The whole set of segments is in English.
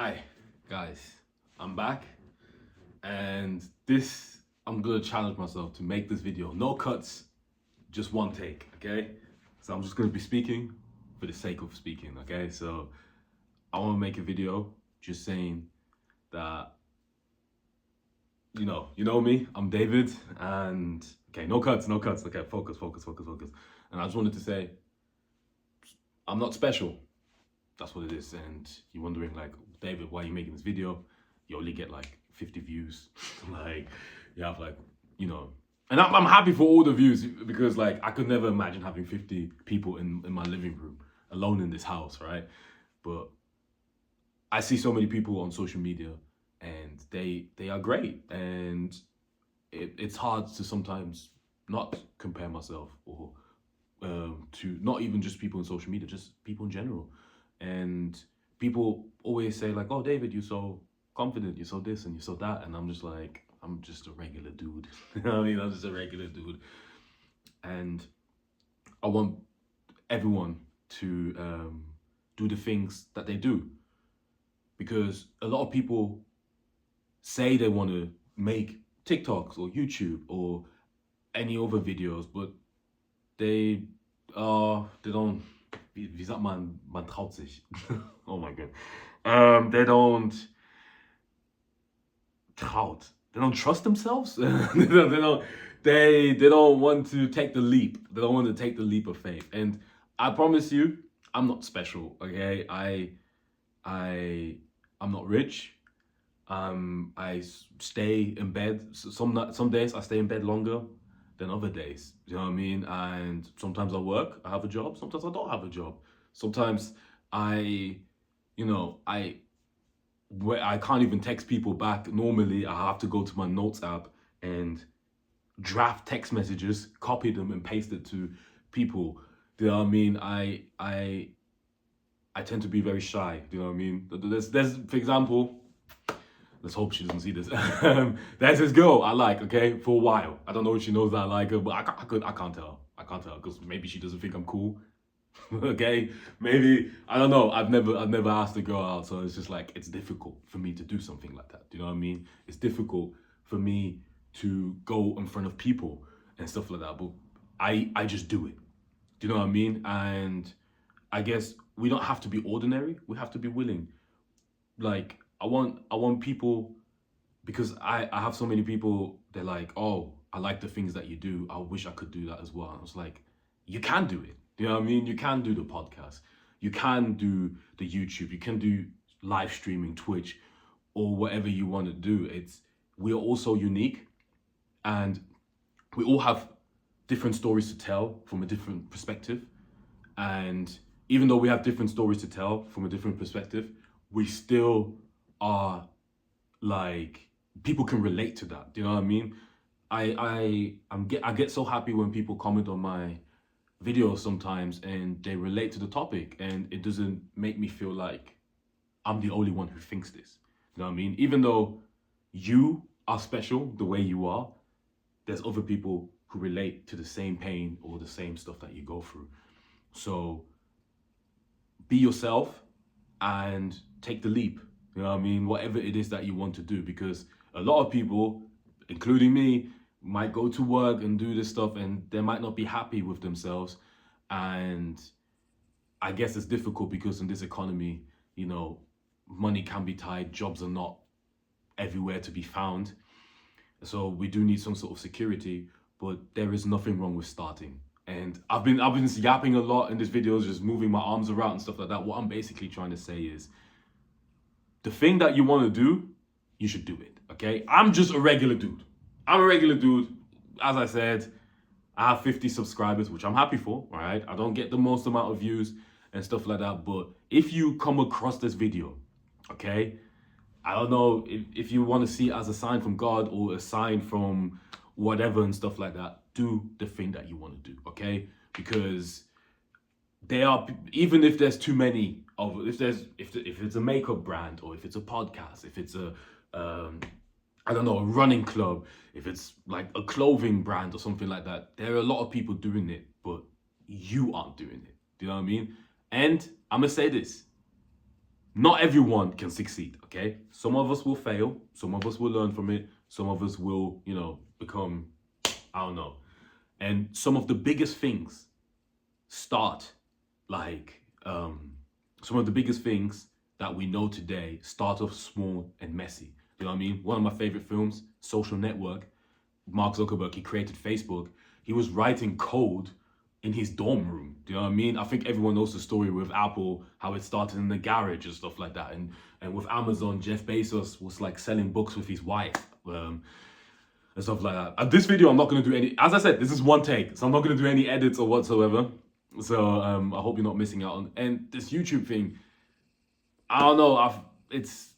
Hi, guys. I'm back, and this I'm gonna challenge myself to make this video. No cuts, just one take, okay? So I'm just gonna be speaking for the sake of speaking, okay? So I wanna make a video just saying that, you know me, I'm David, and okay, no cuts, okay, focus. And I just wanted to say, I'm not special. That's what it is. And you're wondering, like, David, why are you making this video? You only get like 50 views. Like, you have like, and I'm happy for all the views because like I could never imagine having 50 people in my living room alone in this house, right? But I see so many people on social media and they are great. And it's hard to sometimes not compare myself or to not even just people in social media, just people in general. And people always say like, "Oh, David, you're so confident, you're so this and you're so that," and I'm just like, I'm just a regular dude. You know what I mean? I'm just a regular dude, and I want everyone to do the things that they do because a lot of people say they want to make TikToks or YouTube or any other videos, but they they don't. Wie sagt man traut sich. Oh my god. They don't traut. They don't trust themselves. They don't want to take the leap. They don't want to take the leap of faith. And I promise you, I'm not special. Okay, I'm not rich. I stay in bed. Some days I stay in bed longer than other days. You know what I mean? And sometimes I work. I have a job. Sometimes I don't have a job. Sometimes I, you know, I where I can't even text people back. Normally, I have to go to my notes app and draft text messages, copy them, and paste it to people. Do you know what I mean? I tend to be very shy. Do you know what I mean? There's for example. Let's hope she doesn't see this. There's this girl I like, okay, for a while. I don't know if she knows that I like her, but I can't tell. I can't tell because maybe she doesn't think I'm cool. Okay, maybe I don't know. I've never asked a girl out, so it's just like it's difficult for me to do something like that. Do you know what I mean? It's difficult for me to go in front of people and stuff like that. But I just do it. Do you know what I mean? And I guess we don't have to be ordinary. We have to be willing. Like I want people because I have so many people. They're like, oh, I like the things that you do. I wish I could do that as well. And I was like, you can do it. You know what I mean? You can do the podcast. You can do the YouTube. You can do live streaming, Twitch, or whatever you want to do. We are all so unique, and we all have different stories to tell from a different perspective. And even though we have different stories to tell from a different perspective, we still are like people can relate to that. Do you know what I mean? I get so happy when people comment on my videos sometimes and they relate to the topic and it doesn't make me feel like I'm the only one who thinks this. You know what I mean? Even though you are special the way you are, there's other people who relate to the same pain or the same stuff that you go through. So be yourself and take the leap. You know what I mean? Whatever it is that you want to do, because a lot of people, including me, might go to work and do this stuff and they might not be happy with themselves. And I guess it's difficult because in this economy, money can be tight, jobs are not everywhere to be found. So we do need some sort of security, but there is nothing wrong with starting. And I've been yapping a lot in this video, just moving my arms around and stuff like that. What I'm basically trying to say is the thing that you want to do, you should do it. Okay? I'm just a regular dude. I'm a regular dude. As I said, I have 50 subscribers, which I'm happy for, all right? I don't get the most amount of views and stuff like that, but if you come across this video, okay, I don't know if you want to see it as a sign from God or a sign from whatever and stuff like that, do the thing that you want to do, okay? Because even if there's too many of, if it's a makeup brand or if it's a podcast, if it's a I don't know, a running club, if it's like a clothing brand or something like that, there are a lot of people doing it, but you aren't doing it. Do you know what I mean? And I'm gonna say this: not everyone can succeed, okay? Some of us will fail, some of us will learn from it, some of us will, you know, become, I don't know. And some of the biggest things start like, some of the biggest things that we know today start off small and messy. You know what I mean? One of my favorite films, Social Network, Mark Zuckerberg, he created Facebook. He was writing code in his dorm room. Do you know what I mean? I think everyone knows the story with Apple, how it started in the garage and stuff like that. And with Amazon, Jeff Bezos was like selling books with his wife. And stuff like that. This video, I'm not going to do any, as I said, this is one take, so I'm not going to do any edits or whatsoever. So I hope you're not missing out on. And this YouTube thing, I don't know, it's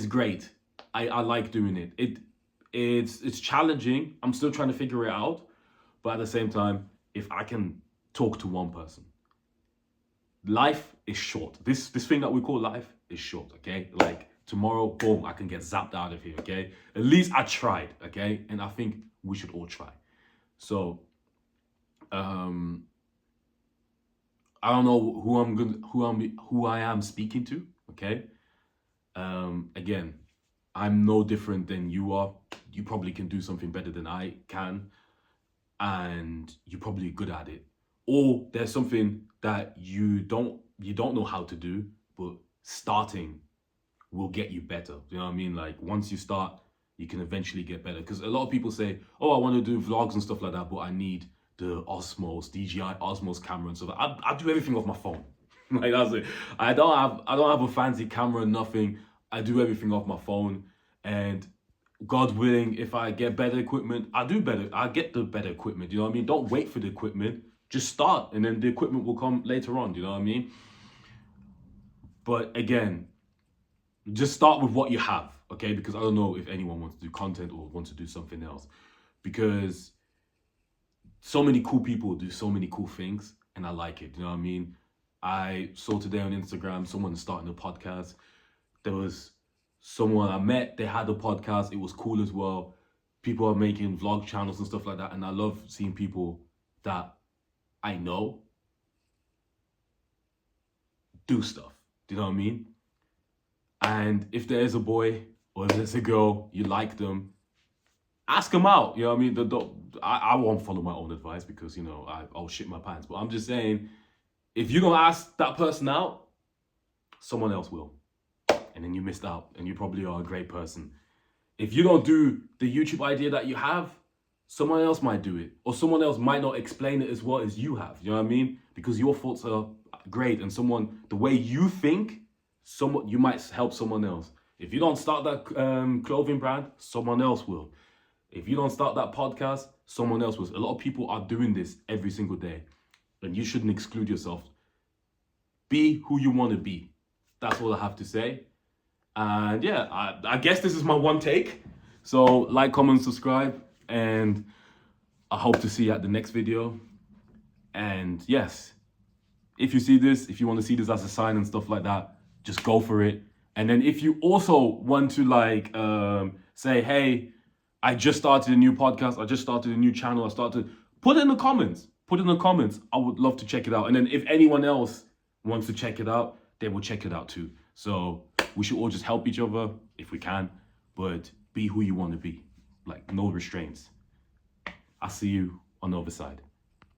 great. I like doing it. It's challenging. I'm still trying to figure it out. But at the same time, if I can talk to one person, life is short. This thing that we call life is short, okay? Like tomorrow, boom, I can get zapped out of here, okay? At least I tried, okay? And I think we should all try. So, I don't know who I am speaking to, okay? Again, I'm no different than you are. You probably can do something better than I can, and you're probably good at it. Or there's something that you don't know how to do, but starting will get you better. You know what I mean? Like once you start, you can eventually get better. Because a lot of people say, oh, I want to do vlogs and stuff like that, but I need the Osmos, DJI Osmos camera and stuff. I do everything off my phone. Like that's it. I don't have a fancy camera, nothing. I do everything off my phone, and God willing, if I get better equipment, I get the better equipment. You know what I mean? Don't wait for the equipment. Just start, and then the equipment will come later on. You know what I mean? But again, just start with what you have, okay? Because I don't know if anyone wants to do content or wants to do something else, because so many cool people do so many cool things, and I like it. You know what I mean? I saw today on Instagram someone starting a podcast. There was someone I met, they had a podcast, it was cool as well. People are making vlog channels and stuff like that, and I love seeing people that I know do stuff. Do you know what I mean? And if there is a boy or if there's a girl, you like them, ask them out. You know what I mean? I won't follow my own advice because, you know, I'll shit my pants. But I'm just saying, if you don't ask that person out, someone else will. And then you missed out, and you probably are a great person. If you don't do the YouTube idea that you have, someone else might do it. Or someone else might not explain it as well as you have. You know what I mean? Because your thoughts are great, and the way you think, you might help someone else. If you don't start that clothing brand, someone else will. If you don't start that podcast, someone else will. A lot of people are doing this every single day, and you shouldn't exclude yourself. Be who you want to be. That's all I have to say. And yeah, I guess this is my one take. So like, comment, subscribe, and I hope to see you at the next video. And yes, if you see this, if you want to see this as a sign and stuff like that, just go for it. And then if you also want to like say, hey, I just started a new podcast, I just started a new channel, put it in the comments. Put it in the comments. I would love to check it out. And then if anyone else wants to check it out, they will check it out too. So we should all just help each other if we can, but be who you want to be. Like, no restraints. I'll see you on the other side.